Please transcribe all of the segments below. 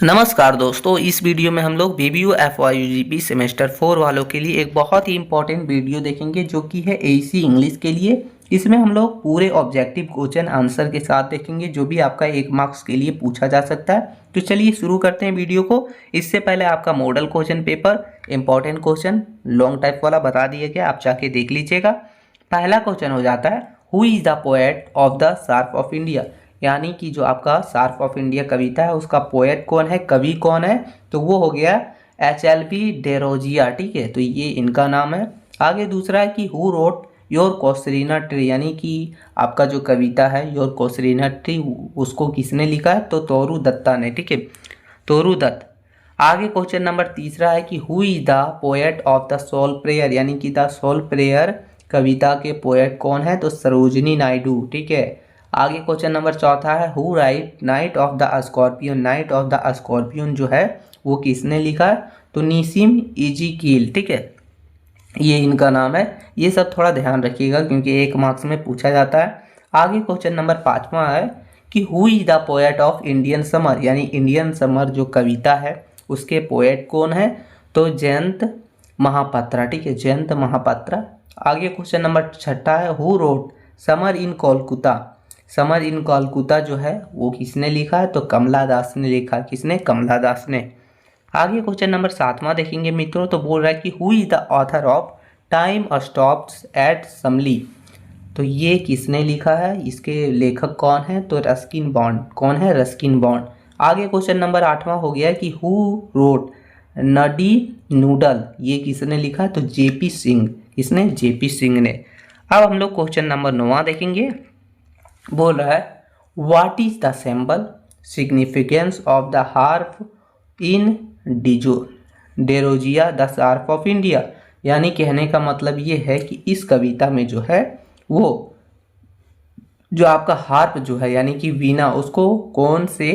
नमस्कार दोस्तों, इस वीडियो में हम लोग बीबीयू एफवाईयूजीपी सेमेस्टर 4 वालों के लिए एक बहुत ही इंपॉर्टेंट वीडियो देखेंगे जो कि है एसी इंग्लिश के लिए। इसमें हम लोग पूरे ऑब्जेक्टिव क्वेश्चन आंसर के साथ देखेंगे जो भी आपका 1 मार्क्स के लिए पूछा जा सकता है। तो चलिए शुरू करते हैं वीडियो को। इससे पहले आपका model question paper important question long type वाला बता दिया गया, आप जाके देख लीजिएगा। पहला क्वेश्चन हो जाता है, who is the poet of the harp of India, यानी कि जो आपका शार्प ऑफ इंडिया कविता है उसका पोएट कौन है, कवि कौन है। तो वो हो गया एच.एल.पी. डेरोजिया। ठीक है, तो ये इनका नाम है। आगे दूसरा है कि हु रोट योर कोसरीना ट्री, यानी कि आपका जो कविता है योर कोसरीना ट्री उसको किसने लिखा है, तो तोरू दत्ता ने। ठीक है, तोरू दत्त। आगे क्वेश्चन नंबर तीसरा है कि who is the poet of the soul prayer, यानी कि द सोल प्रेयर कविता के पोएट कौन है, तो सरोजनी नायडू। ठीक है। आगे क्वेश्चन नंबर चौथा है who right night of the scorpion, night of the scorpion जो है वो किसने लिखा है, तो निसिम इजीकील। ठीक है, ये इनका नाम है। ये सब थोड़ा ध्यान रखिएगा क्योंकि 1 मार्क्स में पूछा जाता है। आगे क्वेश्चन नंबर 5वां है कि who is the poet of Indian summer, यानी इंडियन समर जो कविता है उसके पोएट कौन है, तो जयंत महापात्रा। ठीक है, जयंत महापात्रा। आगे क्वेश्चन नंबर 6 है who wrote summer in Kolkata, summer in Kolkata जो है वो किसने लिखा है, तो कमला दास ने लिखा है। किसने, कमला दास ने। आगे क्वेश्चन नंबर 7वां देखेंगे मित्रों, तो बोल रहा है कि who is the author of time stops at Shamli, तो ये किसने लिखा है, इसके लेखक कौन है, तो रस्किन बॉन्ड। कौन है, रस्किन बॉन्ड। आगे क्वेश्चन नंबर 8वां हो गया कि हु रोट नडी नूडल, ये किसने लिखा है, तो जेपी सिंह। किसने, जेपी सिंह ने। अब हम लोग क्वेश्चन नंबर 9वां देखेंगे। बोल रहा है what is the symbol significance of the harp in डिजो Derozio the harp of India, यानी कहने का मतलब ये है कि इस कविता में जो है वो जो आपका हार्प जो है यानी कि वीणा उसको कौन से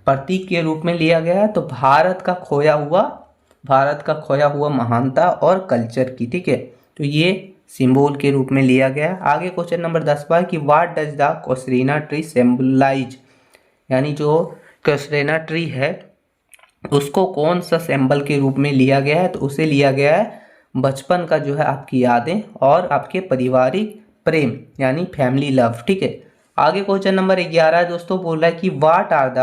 प्रतीक के रूप में लिया गया है, तो भारत का खोया हुआ महानता और कल्चर की। ठीक है, तो ये सिंबल के रूप में लिया गया है। आगे क्वेश्चन नंबर 10वां है कि what does the casuarina tree symbolise, यानी जो कोसरीना ट्री है उसको कौन सा सिंबल के रूप में लिया गया है, तो उसे लिया गया है बचपन का जो है आपकी यादें और आपके पारिवारिक प्रेम यानी फैमिली लव। ठीक है। आगे क्वेश्चन नंबर 11 है दोस्तों, बोल रहा है कि what are the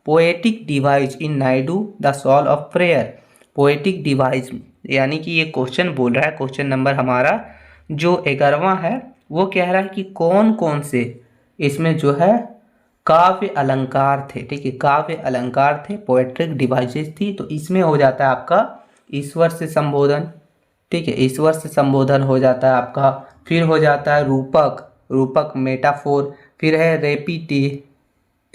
poetic device in Naidu the soul of prayer, poetic device यानी कि ये क्वेश्चन बोल रहा है, क्वेश्चन नंबर हमारा जो 11वां है वो कह रहा है कि कौन कौन से इसमें जो है काव्य अलंकार थे। ठीक है, काव्य अलंकार थे, पोएट्रिक डिवाइसेस थी। तो इसमें हो जाता है आपका ईश्वर से संबोधन। ठीक है, ईश्वर से संबोधन हो जाता है आपका। फिर हो जाता है रूपक, रूपक मेटाफोर। फिर है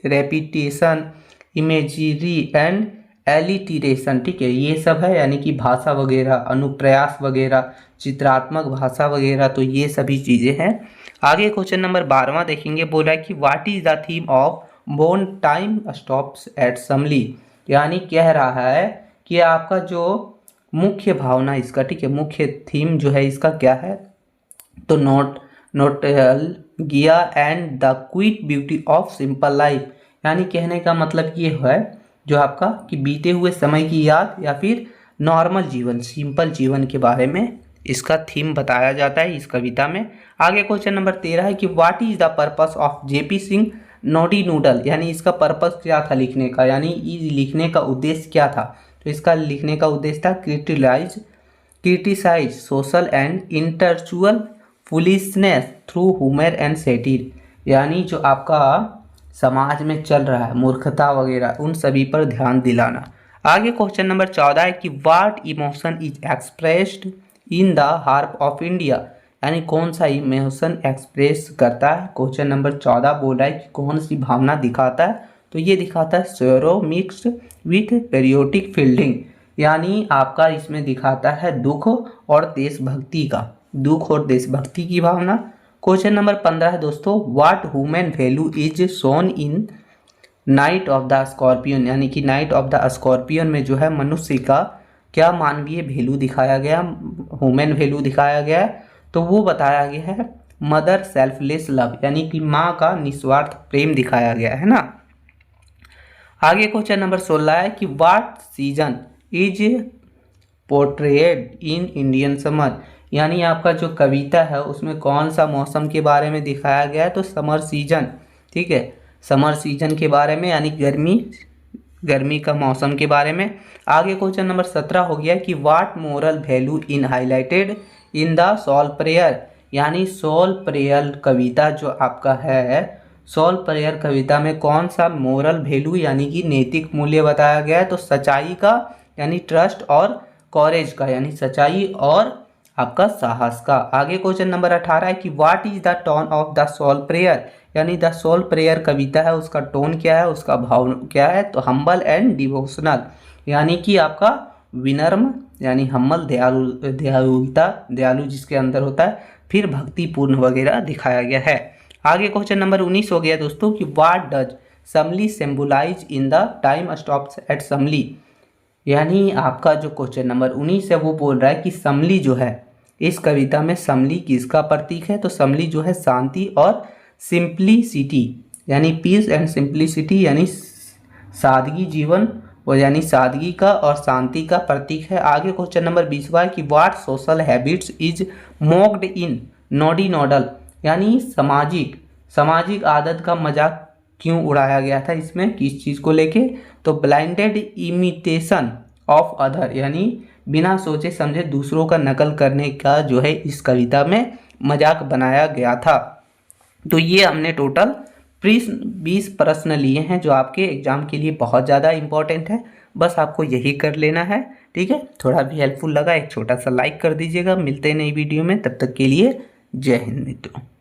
रेपिटेशन, इमेजरी एंड एलिटरेशन। ठीक है, ये सब है यानी कि भाषा वगैरह, अनुप्रयास वगैरह, चित्रात्मक भाषा वगैरह, तो ये सभी चीज़ें हैं। आगे क्वेश्चन नंबर 12वां देखेंगे। बोला है कि what is the theme of bone time stops at Shamli, यानी कह रहा है कि आपका जो मुख्य भावना इसका, ठीक है, मुख्य थीम जो है इसका क्या है, तो nostalgia and the quiet beauty of simple life, यानी कहने का मतलब ये है जो आपका कि बीते हुए समय की याद या फिर नॉर्मल जीवन, सिंपल जीवन के बारे में इसका थीम बताया जाता है इस कविता में। आगे क्वेश्चन नंबर 13 है कि what is the purpose of JP Singh noddy noodle, यानी इसका पर्पस क्या था लिखने का, यानी लिखने का उद्देश्य क्या था, तो इसका लिखने का उद्देश्य था criticise social and intellectual foolishness through humour and satire, यानी जो आपका समाज में चल रहा है मूर्खता वगैरह उन सभी पर ध्यान दिलाना। आगे क्वेश्चन नंबर 14 है कि what emotion is expressed in the harp of India, यानी कौन सा इमोशन एक्सप्रेस करता है। क्वेश्चन नंबर 14 बोल रहा है कि कौन सी भावना दिखाता है, तो ये दिखाता है सैरो मिक्स्ड विथ पेरियोटिक फील्डिंग, यानी आपका इसमें दिखाता है दुख और देशभक्ति का, दुख और देशभक्ति की भावना। क्वेश्चन नंबर 15 है दोस्तों, what human value is shown in night of the scorpion, यानी कि नाइट ऑफ द स्कॉर्पियन में जो है मनुष्य का क्या मानवीय वैल्यू दिखाया गया, ह्यूमन वैल्यू दिखाया गया है, तो वो बताया गया है मदर सेल्फलेस लव, यानी कि माँ का निस्वार्थ प्रेम दिखाया गया है ना। आगे क्वेश्चन नंबर 16 है कि what season is portrayed in Indian summer, यानी आपका जो कविता है उसमें कौन सा मौसम के बारे में दिखाया गया है, तो समर सीजन। ठीक है, समर सीजन के बारे में, यानी गर्मी का मौसम के बारे में। आगे क्वेश्चन नंबर 17 हो गया कि what moral value in highlighted in the soul prayer, यानी सोल प्रेयर कविता जो आपका है, सोल प्रेयर कविता में कौन सा मोरल वैल्यू यानी कि नैतिक मूल्य बताया गया है, तो सच्चाई का यानी ट्रस्ट, और कॉरेज का यानी सच्चाई और आपका साहस का। आगे क्वेश्चन नंबर 18 है कि what is the tone of the soul prayer, यानी द सोल प्रेयर कविता है उसका टोन क्या है, उसका भाव क्या है, तो हम्बल एंड डिवोशनल, यानी कि आपका विनम्र यानी हम्बल दयालु जिसके अंदर होता है, फिर भक्तिपूर्ण वगैरह दिखाया गया है। आगे क्वेश्चन नंबर 19 हो गया दोस्तों कि what does Shamli symbolise in the time stops at Shamli, यानी आपका जो क्वेश्चन नंबर 19 है वो बोल रहा है कि समली जो है इस कविता में समली किसका प्रतीक है, तो समली जो है शांति और सिंप्लिसिटी यानी पीस एंड सिंप्लिसिटी यानी सादगी जीवन और यानी सादगी का और शांति का प्रतीक है। आगे क्वेश्चन नंबर 20 है कि what social habits is mocked in noddy nodal, यानी सामाजिक आदत का मजाक क्यों उड़ाया गया था इसमें, किस चीज़ को लेके, तो ब्लाइंडेड इमिटेशन ऑफ अदर, यानी बिना सोचे समझे दूसरों का नकल करने का जो है इस कविता में मजाक बनाया गया था। तो ये हमने टोटल 20 प्रश्न लिए हैं जो आपके एग्जाम के लिए बहुत ज़्यादा इंपॉर्टेंट है, बस आपको यही कर लेना है। ठीक है, थोड़ा भी हेल्पफुल लगा एक छोटा सा लाइक कर दीजिएगा। मिलते हैं नई वीडियो में, तब तक के लिए जय हिंद मित्रों।